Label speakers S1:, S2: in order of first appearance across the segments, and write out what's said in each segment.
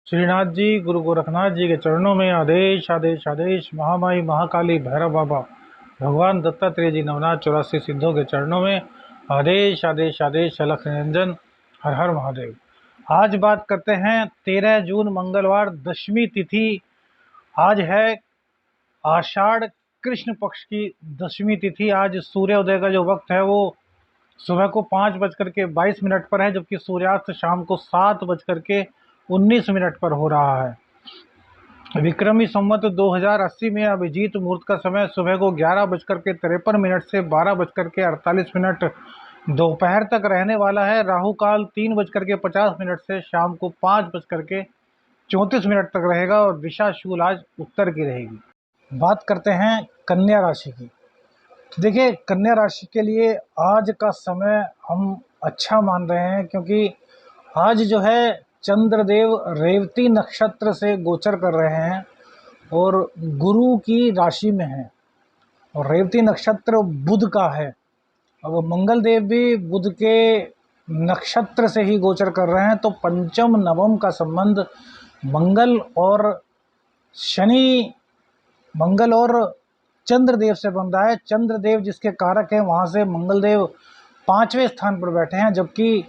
S1: श्रीनाथ जी, गुरु गोरखनाथ जी के चरणों में आदेश आदेश आदेश। महामाई महाकाली भैरव बाबा भगवान दत्तात्रेय जी नवनाथ 84 सिद्धों के चरणों में आदेश आदेश आदेश। अलख निरंजन। हर हर महादेव। आज बात करते हैं 13 जून मंगलवार दशमी तिथि। आज है आषाढ़ कृष्ण पक्ष की दशमी तिथि। आज सूर्योदय का जो वक्त है वो सुबह को 5:22 पर है, जबकि सूर्यास्त शाम को 7:19 पर हो रहा है। विक्रमी संवत 2080 में अभिजीत मुहूर्त का समय सुबह को 11:53 से 12:48 दोपहर तक रहने वाला है। राहु काल 3:50 से शाम को 5:34 तक रहेगा और दिशा शूल आज उत्तर की रहेगी। बात करते हैं कन्या राशि की। तो देखिए, कन्या राशि के लिए आज का समय हम अच्छा मान रहे हैं, क्योंकि आज जो है चंद्रदेव रेवती नक्षत्र से गोचर कर रहे हैं और गुरु की राशि में है, और रेवती नक्षत्र बुध का है। अब मंगल देव भी बुध के नक्षत्र से ही गोचर कर रहे हैं, तो पंचम नवम का संबंध मंगल और चंद्रदेव से बन रहा है। चंद्रदेव जिसके कारक हैं, वहाँ से मंगलदेव 5वें स्थान पर बैठे हैं, जबकि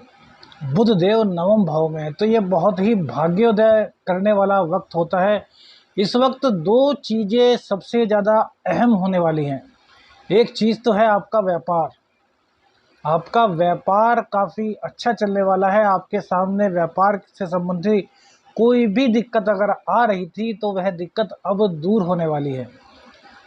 S1: बुध देव 9वें भाव में है। तो ये बहुत ही भाग्योदय करने वाला वक्त होता है। इस वक्त दो चीज़ें सबसे ज़्यादा अहम होने वाली हैं। एक चीज़ तो है आपका व्यापार। आपका व्यापार काफ़ी अच्छा चलने वाला है। आपके सामने व्यापार से संबंधित कोई भी दिक्कत अगर आ रही थी तो वह दिक्कत अब दूर होने वाली है।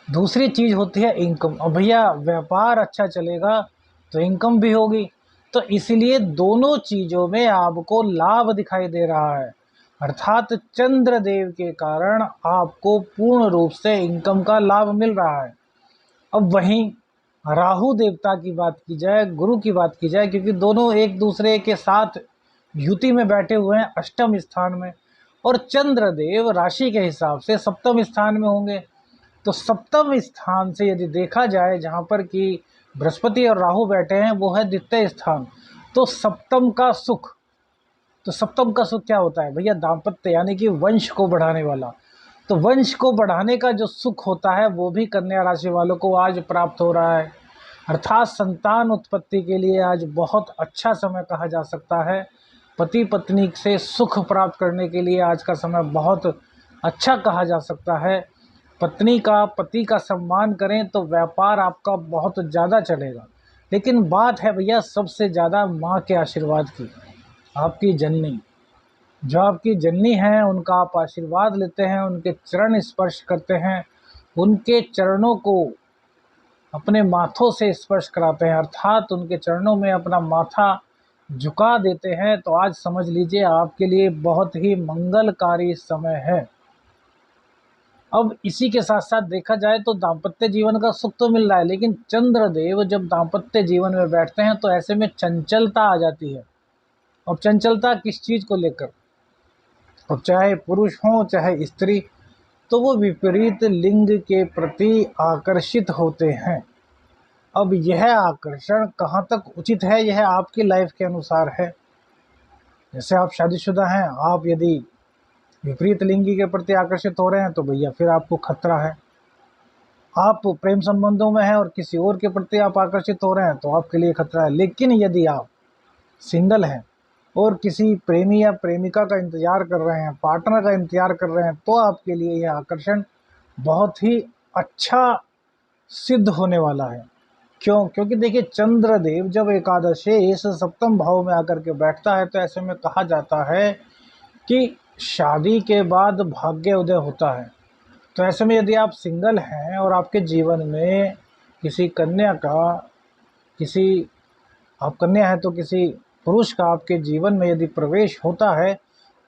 S1: दूसरी चीज़ होती है इनकम। अब भैया व्यापार अच्छा चलेगा तो इनकम भी होगी, तो इसलिए दोनों चीज़ों में आपको लाभ दिखाई दे रहा है। अर्थात चंद्रदेव के कारण आपको पूर्ण रूप से इनकम का लाभ मिल रहा है। अब वहीं राहु देवता की बात की जाए, गुरु की बात की जाए, क्योंकि दोनों एक दूसरे के साथ युति में बैठे हुए हैं अष्टम स्थान में, और चंद्रदेव राशि के हिसाब से सप्तम स्थान में होंगे। तो सप्तम स्थान से यदि देखा जाए, जहाँ पर कि बृहस्पति और राहु बैठे हैं, वो है द्वितीय स्थान। तो सप्तम का सुख क्या होता है भैया? दाम्पत्य, यानी कि वंश को बढ़ाने वाला। तो वंश को बढ़ाने का जो सुख होता है वो भी कन्या राशि वालों को आज प्राप्त हो रहा है। अर्थात संतान उत्पत्ति के लिए आज बहुत अच्छा समय कहा जा सकता है। पति पत्नी से सुख प्राप्त करने के लिए आज का समय बहुत अच्छा कहा जा सकता है। पति का सम्मान करें तो व्यापार आपका बहुत ज़्यादा चलेगा। लेकिन बात है भैया सबसे ज़्यादा माँ के आशीर्वाद की। आपकी जननी, जो आपकी जननी हैं, उनका आप आशीर्वाद लेते हैं, उनके चरण स्पर्श करते हैं, उनके चरणों को अपने माथों से स्पर्श कराते हैं, अर्थात उनके चरणों में अपना माथा झुका देते हैं, तो आज समझ लीजिए आपके लिए बहुत ही मंगलकारी समय है। अब इसी के साथ साथ देखा जाए तो दाम्पत्य जीवन का सुख तो मिल रहा है, लेकिन चंद्रदेव जब दाम्पत्य जीवन में बैठते हैं तो ऐसे में चंचलता आ जाती है। अब चंचलता किस चीज़ को लेकर? अब चाहे पुरुष हो चाहे स्त्री, तो वो विपरीत लिंग के प्रति आकर्षित होते हैं। अब यह आकर्षण कहाँ तक उचित है, यह आपकी लाइफ के अनुसार है। जैसे आप शादीशुदा हैं, आप यदि विपरीत लिंगी के प्रति आकर्षित हो रहे हैं तो भैया फिर आपको खतरा है। आप प्रेम संबंधों में हैं और किसी और के प्रति आप आकर्षित हो रहे हैं तो आपके लिए खतरा है। लेकिन यदि आप सिंगल हैं और किसी प्रेमी या प्रेमिका का इंतजार कर रहे हैं, पार्टनर का इंतजार कर रहे हैं, तो आपके लिए यह आकर्षण बहुत ही अच्छा सिद्ध होने वाला है। क्यों? क्योंकि देखिए, चंद्रदेव जब एकादशी इस सप्तम भाव में आकर के बैठता है तो ऐसे में कहा जाता है कि शादी के बाद भाग्य उदय होता है। तो ऐसे में यदि आप सिंगल हैं और आपके जीवन में आप कन्या हैं, तो किसी पुरुष का आपके जीवन में यदि प्रवेश होता है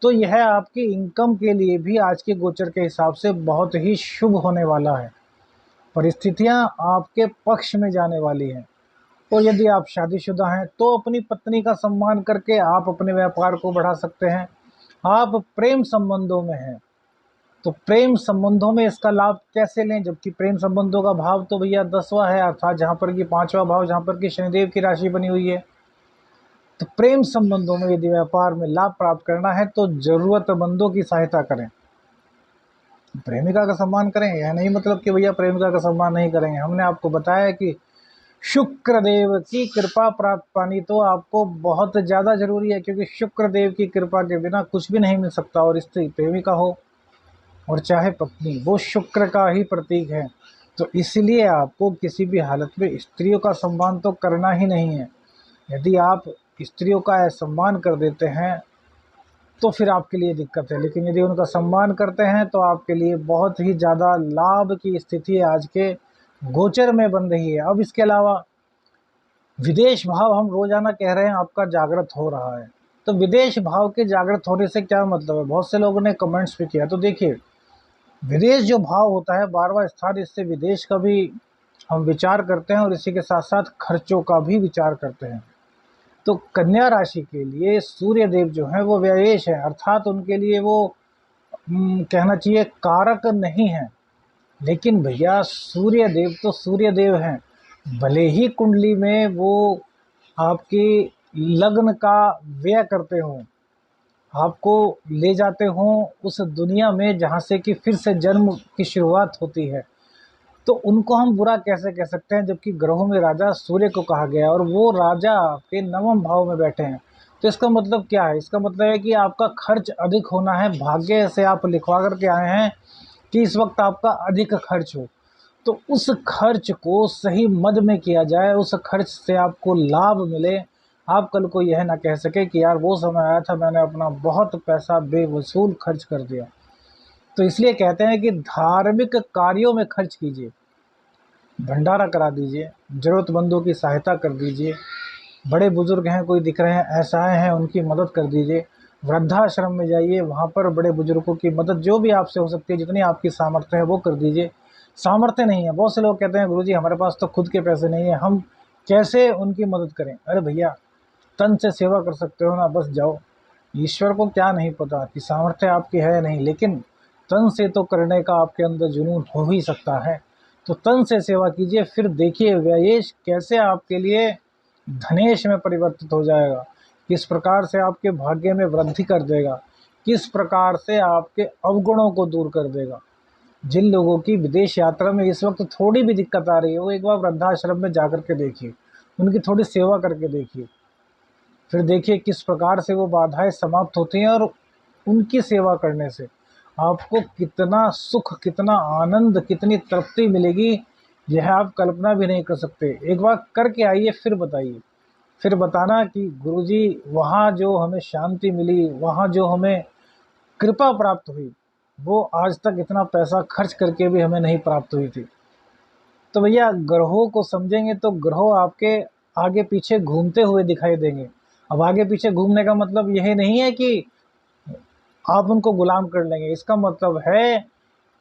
S1: तो यह आपकी इनकम के लिए भी आज के गोचर के हिसाब से बहुत ही शुभ होने वाला है। परिस्थितियां आपके पक्ष में जाने वाली हैं। और यदि आप शादीशुदा हैं तो अपनी पत्नी का सम्मान करके आप अपने व्यापार को बढ़ा सकते हैं। आप प्रेम संबंधों में हैं तो प्रेम संबंधों में इसका लाभ कैसे लें, जबकि प्रेम संबंधों का भाव तो भैया 10वां है, अर्थात जहाँ पर कि 5वां भाव, जहाँ पर कि शनिदेव की राशि बनी हुई है। तो प्रेम संबंधों में यदि व्यापार में लाभ प्राप्त करना है तो ज़रूरतमंदों की सहायता करें, प्रेमिका का सम्मान करें। यह नहीं मतलब कि भैया प्रेमिका का सम्मान नहीं करेंगे। हमने आपको बताया कि शुक्र देव की कृपा प्राप्त पानी तो आपको बहुत ज़्यादा ज़रूरी है, क्योंकि शुक्र देव की कृपा के बिना कुछ भी नहीं मिल सकता। और स्त्री प्रेमिका हो और चाहे पत्नी, वो शुक्र का ही प्रतीक है। तो इसलिए आपको किसी भी हालत में स्त्रियों का सम्मान तो करना ही नहीं है। यदि आप स्त्रियों का असम्मान कर देते हैं तो फिर आपके लिए दिक्कत है, लेकिन यदि उनका सम्मान करते हैं तो आपके लिए बहुत ही ज़्यादा लाभ की स्थिति आज के गोचर में बन रही है। अब इसके अलावा विदेश भाव हम रोजाना कह रहे हैं आपका जागृत हो रहा है, तो विदेश भाव के जागृत होने से क्या मतलब है? बहुत से लोगों ने कमेंट्स भी किया। तो देखिए, विदेश जो भाव होता है 12वां स्थान, इससे विदेश का भी हम विचार करते हैं और इसी के साथ साथ खर्चों का भी विचार करते हैं। तो कन्या राशि के लिए सूर्य देव जो है वो व्ययेश है, अर्थात उनके लिए वो कहना चाहिए कारक नहीं है। लेकिन भैया सूर्य देव तो सूर्य देव हैं, भले ही कुंडली में वो आपकी लग्न का व्यय करते हों, आपको ले जाते हों उस दुनिया में जहाँ से कि फिर से जन्म की शुरुआत होती है, तो उनको हम बुरा कैसे कह सकते हैं? जबकि ग्रहों में राजा सूर्य को कहा गया है और वो राजा आपके 9वें भाव में बैठे हैं। तो इसका मतलब क्या है? इसका मतलब है कि आपका खर्च अधिक होना है। भाग्य से आप लिखवा करके आए हैं कि इस वक्त आपका अधिक खर्च हो, तो उस खर्च को सही मद में किया जाए, उस खर्च से आपको लाभ मिले। आप कल को यह ना कह सके कि यार वो समय आया था मैंने अपना बहुत पैसा बेवसूल खर्च कर दिया। तो इसलिए कहते हैं कि धार्मिक कार्यों में खर्च कीजिए, भंडारा करा दीजिए, ज़रूरतमंदों की सहायता कर दीजिए, बड़े बुजुर्ग हैं कोई दिख रहे हैं असहाय हैं उनकी मदद कर दीजिए, वृद्धाश्रम में जाइए, वहाँ पर बड़े बुजुर्गों की मदद जो भी आपसे हो सकती है, जितनी आपकी सामर्थ्य है वो कर दीजिए। सामर्थ्य नहीं है, बहुत से लोग कहते हैं गुरुजी हमारे पास तो खुद के पैसे नहीं है, हम कैसे उनकी मदद करें? अरे भैया, तन से सेवा कर सकते हो ना, बस जाओ। ईश्वर को क्या नहीं पता कि सामर्थ्य आपकी है नहीं, लेकिन तन से तो करने का आपके अंदर जुनून हो ही सकता है। तो तन से सेवा कीजिए, फिर देखिए व्ययेश कैसे आपके लिए धनेश में परिवर्तित हो जाएगा, किस प्रकार से आपके भाग्य में वृद्धि कर देगा, किस प्रकार से आपके अवगुणों को दूर कर देगा। जिन लोगों की विदेश यात्रा में इस वक्त थोड़ी भी दिक्कत आ रही है, वो एक बार वृद्धाश्रम में जाकर के देखिए, उनकी थोड़ी सेवा करके देखिए, फिर देखिए किस प्रकार से वो बाधाएं समाप्त होती हैं और उनकी सेवा करने से आपको कितना सुख, कितना आनंद, कितनी तृप्ति मिलेगी, यह आप कल्पना भी नहीं कर सकते। एक बार करके आइए, फिर बताइए, फिर बताना कि गुरुजी वहाँ जो हमें शांति मिली, वहाँ जो हमें कृपा प्राप्त हुई, वो आज तक इतना पैसा खर्च करके भी हमें नहीं प्राप्त हुई थी। तो भैया ग्रहों को समझेंगे तो ग्रह आपके आगे पीछे घूमते हुए दिखाई देंगे। अब आगे पीछे घूमने का मतलब यही नहीं है कि आप उनको गुलाम कर लेंगे, इसका मतलब है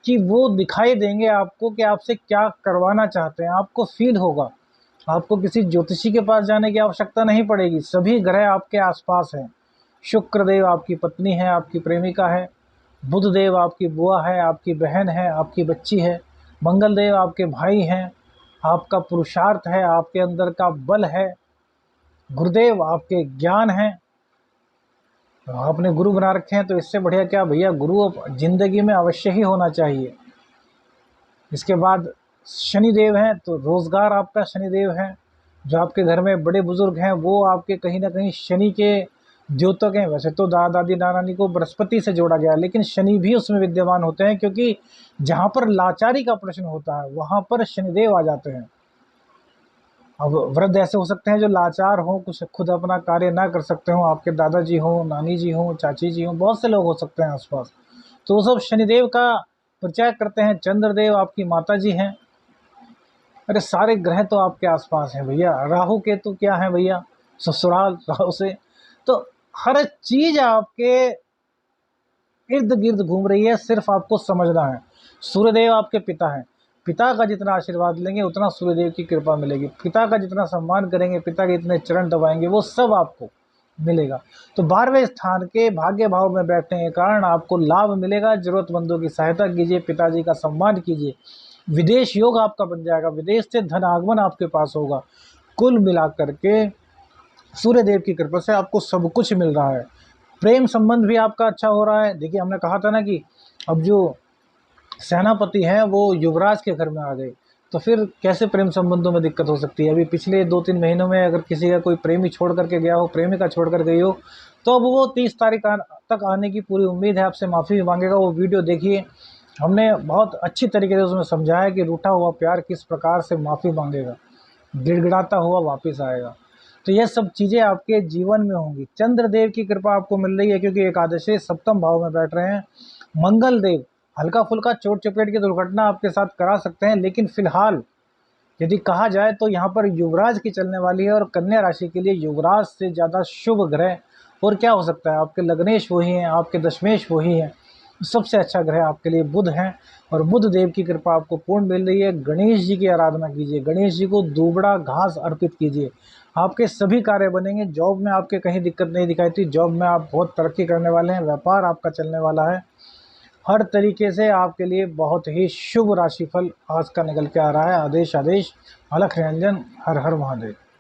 S1: कि वो दिखाई देंगे आपको कि आपसे क्या करवाना चाहते हैं, आपको फील होगा। आपको किसी ज्योतिषी के पास जाने की आवश्यकता नहीं पड़ेगी, सभी ग्रह आपके आसपास हैं। शुक्र देव आपकी पत्नी है, आपकी प्रेमिका है, बुध देव आपकी बुआ है, आपकी बहन है, आपकी बच्ची है, मंगल देव आपके भाई हैं, आपका पुरुषार्थ है, आपके अंदर का बल है, गुरुदेव आपके ज्ञान हैं, आपने गुरु बना रखे हैं। तो इससे बढ़िया क्या भैया, गुरु जिंदगी में अवश्य ही होना चाहिए। इसके बाद शनिदेव हैं, तो रोज़गार आपका शनिदेव है। जो आपके घर में बड़े बुजुर्ग हैं वो आपके कहीं ना कहीं शनि के द्योतक हैं। वैसे तो दादा दादी नाना नानी को बृहस्पति से जोड़ा गया है, लेकिन शनि भी उसमें विद्यमान होते हैं, क्योंकि जहाँ पर लाचारी का प्रश्न होता है वहाँ पर शनिदेव आ जाते हैं। अब वृद्ध ऐसे हो सकते हैं जो लाचार हों, कुछ खुद अपना कार्य ना कर सकते हों, आपके दादाजी हों, नानी जी हों, चाची जी हों, बहुत से लोग हो सकते हैं आसपास, तो वो सब शनिदेव का परिचय करते हैं। चंद्रदेव आपकी माता जी हैं। अरे सारे ग्रह तो आपके आसपास हैं भैया। राहु केतु क्या है भैया, ससुराल राहु से। तो हर चीज आपके इर्द गिर्द घूम रही है, सिर्फ आपको समझना है। सूर्यदेव आपके पिता हैं, पिता का जितना आशीर्वाद लेंगे उतना सूर्यदेव की कृपा मिलेगी। पिता का जितना सम्मान करेंगे, पिता के जितने चरण दबाएंगे, वो सब आपको मिलेगा। तो 12वें स्थान के भाग्य भाव में बैठने के कारण आपको लाभ मिलेगा। जरूरतमंदों की सहायता कीजिए, पिताजी का सम्मान कीजिए, विदेश योग आपका बन जाएगा, विदेश से धन आगमन आपके पास होगा। कुल मिलाकर के सूर्य देव की कृपा से आपको सब कुछ मिल रहा है। प्रेम संबंध भी आपका अच्छा हो रहा है। देखिए हमने कहा था ना कि अब जो सेनापति हैं वो युवराज के घर में आ गए, तो फिर कैसे प्रेम संबंधों में दिक्कत हो सकती है। अभी पिछले 2-3 महीनों में अगर किसी का कोई प्रेमी छोड़ करके गया हो, प्रेमिका छोड़ कर गई हो, तो अब वो 30 तारीख तक आने की पूरी उम्मीद है, आपसे माफ़ी भी मांगेगा। वो वीडियो देखिए, हमने बहुत अच्छी तरीके से उसमें समझाया कि रूठा हुआ प्यार किस प्रकार से माफ़ी मांगेगा, गिड़गिड़ाता हुआ वापस आएगा। तो ये सब चीज़ें आपके जीवन में होंगी। चंद्रदेव की कृपा आपको मिल रही है क्योंकि एकादशी सप्तम भाव में बैठ रहे हैं। मंगल देव हल्का फुल्का चोट चपेट की दुर्घटना आपके साथ करा सकते हैं, लेकिन फिलहाल यदि कहा जाए तो यहाँ पर युवराज की चलने वाली है, और कन्या राशि के लिए युवराज से ज़्यादा शुभ ग्रह और क्या हो सकता है। आपके लग्नेश वही हैं, आपके दशमेश वही हैं, सबसे अच्छा ग्रह आपके लिए बुध हैं, और बुध देव की कृपा आपको पूर्ण मिल रही है। गणेश जी की आराधना कीजिए, गणेश जी को दूबड़ा घास अर्पित कीजिए, आपके सभी कार्य बनेंगे। जॉब में आपके कहीं दिक्कत नहीं दिखाई थी, जॉब में आप बहुत तरक्की करने वाले हैं, व्यापार आपका चलने वाला है। हर तरीके से आपके लिए बहुत ही शुभ राशिफल आज का निकल के आ रहा है। आदेश आदेश, अलख निरंजन, हर हर महादेव।